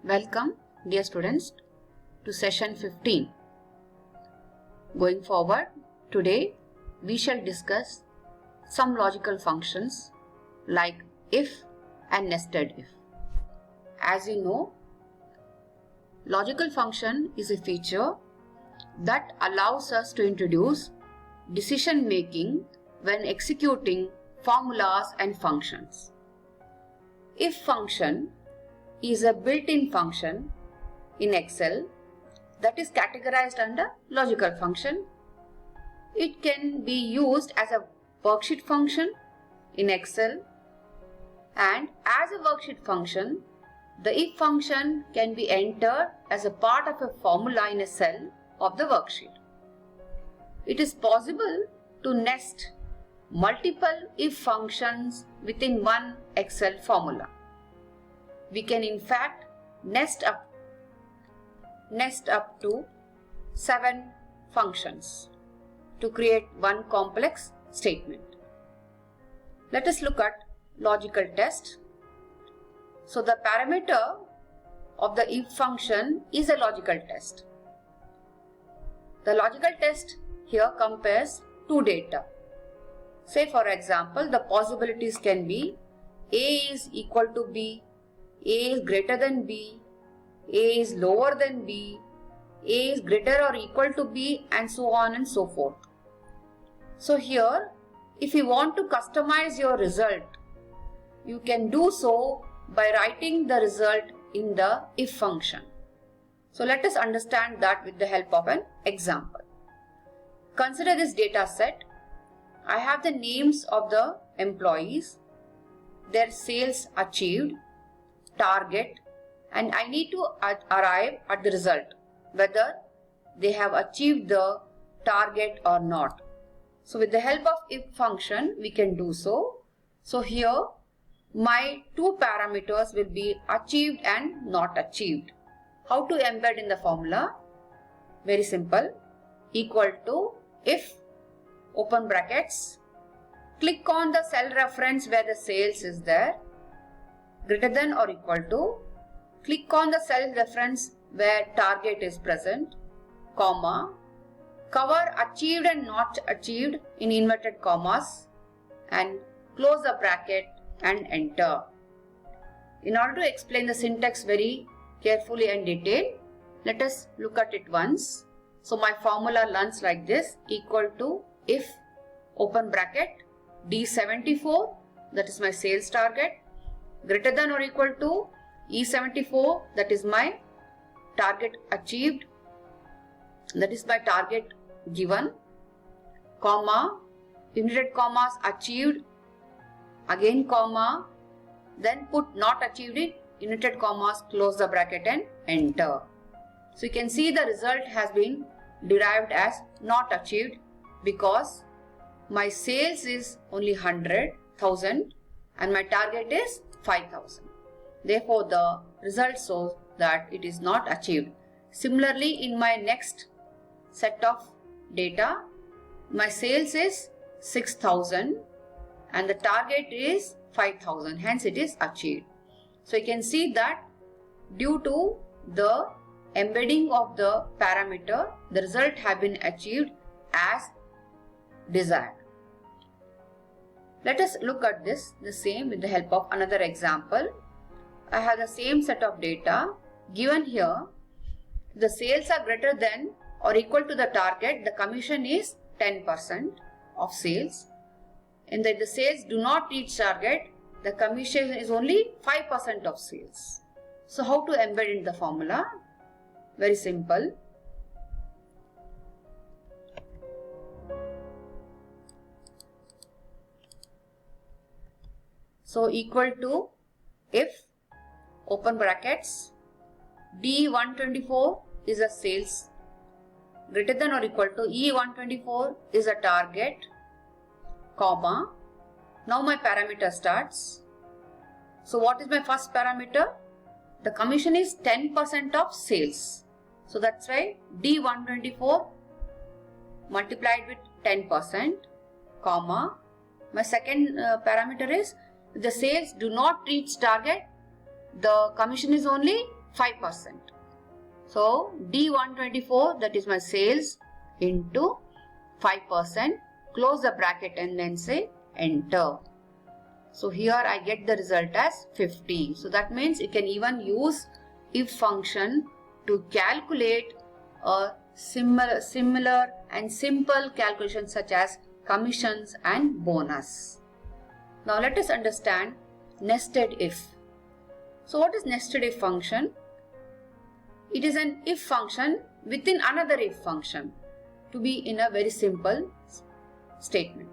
Welcome, dear students, to session 15. Going forward, today we shall discuss some logical functions like if and nested if. As you know, logical function is a feature that allows us to introduce decision making when executing formulas and functions. If function is a built-in function in Excel that is categorized under logical function. It can be used as a worksheet function in Excel, and as a worksheet function, the if function can be entered as a part of a formula in a cell of the worksheet. It is possible to nest multiple if functions within one Excel formula. We can in fact nest up to 7 functions to create one complex statement. Let us look at logical test. So the parameter of the if function is a logical test. The logical test here compares two data. Say for example, the possibilities can be A is equal to B, A is greater than B, A is lower than B, A is greater or equal to B, and so on and so forth. So here, if you want to customize your result, you can do so by writing the result in the if function. So let us understand that with the help of an example. Consider this data set. I have the names of the employees, their sales achieved, target, and I need to arrive at the result, whether they have achieved the target or not. So with the help of if function, we can do so. So here, my two parameters will be achieved and not achieved. How to embed in the formula? Very simple. Equal to if, open brackets, click on the cell reference where the sales is there, greater than or equal to, click on the cell reference where target is present, comma, cover achieved and not achieved in inverted commas, and close the bracket and enter. In order to explain the syntax very carefully and detailed, let us look at it once. So my formula runs like this: equal to if, open bracket, D74, that is my sales target, greater than or equal to E74, that is my target achieved, that is my target given, comma, inverted commas achieved, again comma, then put not achieved in inverted commas, close the bracket and enter. So you can see the result has been derived as not achieved because my sales is only 100,000 and my target is 5,000. Therefore, the result shows that it is not achieved. Similarly, in my next set of data, my sales is 6,000 and the target is 5,000. Hence, it is achieved. So, you can see that due to the embedding of the parameter, the result have been achieved as desired. Let us look at the same with the help of another example. I have the same set of data given here. The sales are greater than or equal to the target, the commission is 10% of sales. And if the sales do not reach target, the commission is only 5% of sales. So how to embed in the formula? Very simple. So equal to if, open brackets, D124 is a sales, greater than or equal to E124 is a target, comma. Now my parameter starts. So what is my first parameter? The commission is 10% of sales. So that's why D124 multiplied with 10%, comma. My second parameter is the sales do not reach target, the commission is only 5%. So D124, that is my sales, into 5%, close the bracket and then say enter. So here I get the result as 50. So that means you can even use if function to calculate a similar and simple calculations such as commissions and bonus. Now let us understand nested if. So what is nested if function? It is an if function within another if function, to be in a very simple statement.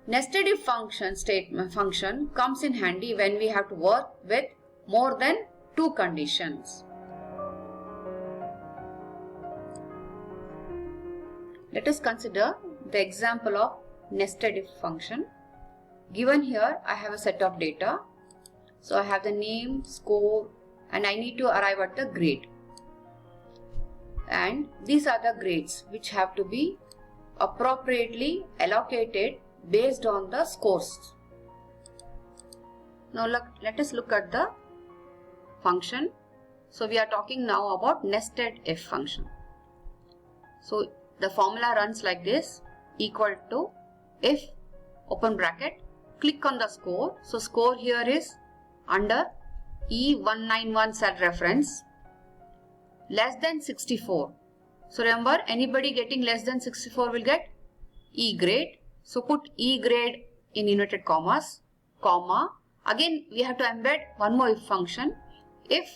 Nested if function comes in handy when we have to work with more than two conditions. Let us consider the example of nested if function. Given here, I have a set of data. So I have the name, score, and I need to arrive at the grade. And these are the grades which have to be appropriately allocated based on the scores. Now let us look at the function. So we are talking now about nested if function. So the formula runs like this: equal to if, open bracket, click on the score. So score here is under E191 cell reference, less than 64. So remember, anybody getting less than 64 will get E grade. So put E grade in inverted commas, comma. Again we have to embed one more if function. If,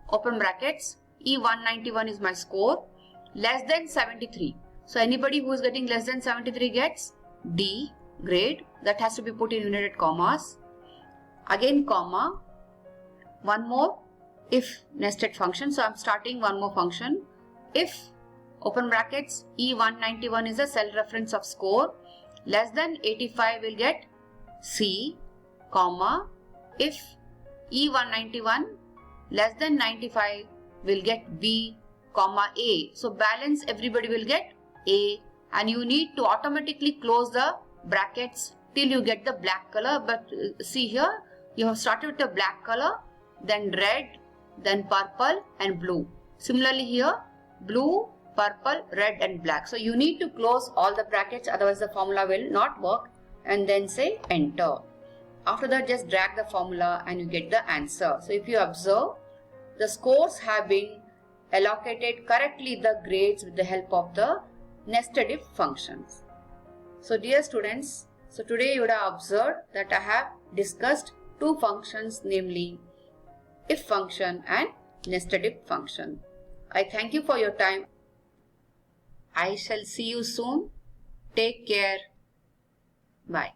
open brackets, E191 is my score, less than 73. So anybody who is getting less than 73 gets D grade. That has to be put in inverted commas. Again comma. One more if nested function. So I am starting one more function. If, open brackets, E191 is a cell reference of score, less than 85 will get C, comma. If E191 less than 95 will get B, comma A. So balance everybody will get A, and you need to automatically close the brackets till you get the black color. But see here, you have started with the black color, then red, then purple and blue. Similarly here, blue, purple, red and black. So you need to close all the brackets, otherwise the formula will not work, and then say enter. After that, just drag the formula and you get the answer. So if you observe, the scores have been allocated correctly the grades with the help of the nested if functions. So dear students, so today you would have observed that I have discussed two functions, namely if function and nested if function. I thank you for your time. I shall see you soon. Take care. Bye.